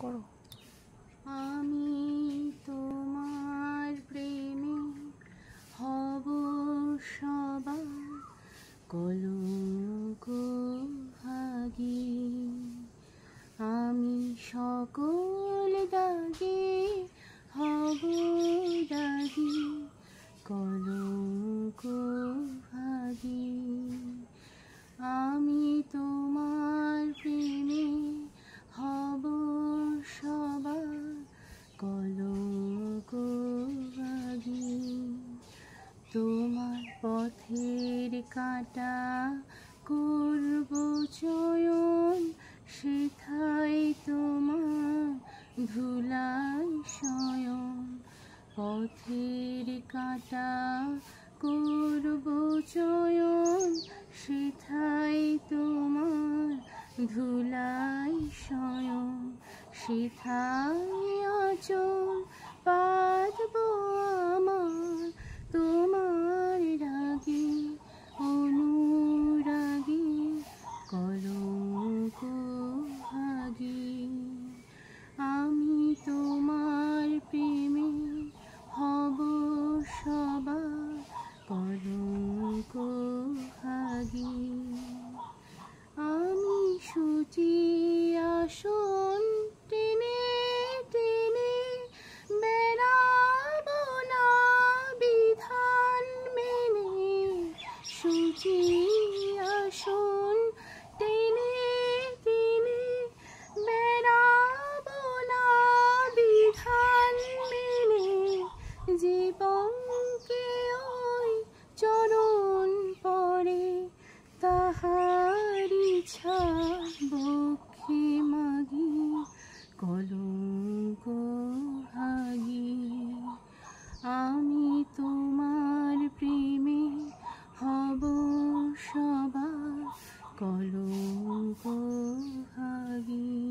করো। আমি তোমার প্রেমে হব সবার কলঙ্ক ভাগী। আমি সকল দাগে হব দাগী, কলঙ্ক ভাগী। আমি তোমার প্রেমে হব সবার কলঙ্ক ভাগী। তোমার পথের কাঁটা করব চয়ন, সেথায় তোমার ধুলাই শয়ন। পথের কাঁটা করব চয়ন, সেথায় তোমার ধুলাই শয়ন। সেথায় আঁচল পাতব আমার তোমার রাগে অনুরাগে, কলঙ্ক ভাগী। আমি তোমার প্রেমে হব সবার কলঙ্ক ভাগী। আমি শুচি আসন টেনে টেনে বেড়াব না বিধান মেনে। শুচি আসন টেনে টেনে বেড়াব না বিধান মেনে। জীবনকে ওই চরণ পড়ে তাহার ইচ্ছা বক্ষে মাগি, কলঙ্ক ভাগী। আমি তোমার প্রেমে হব সবার কলঙ্ক ভাগী।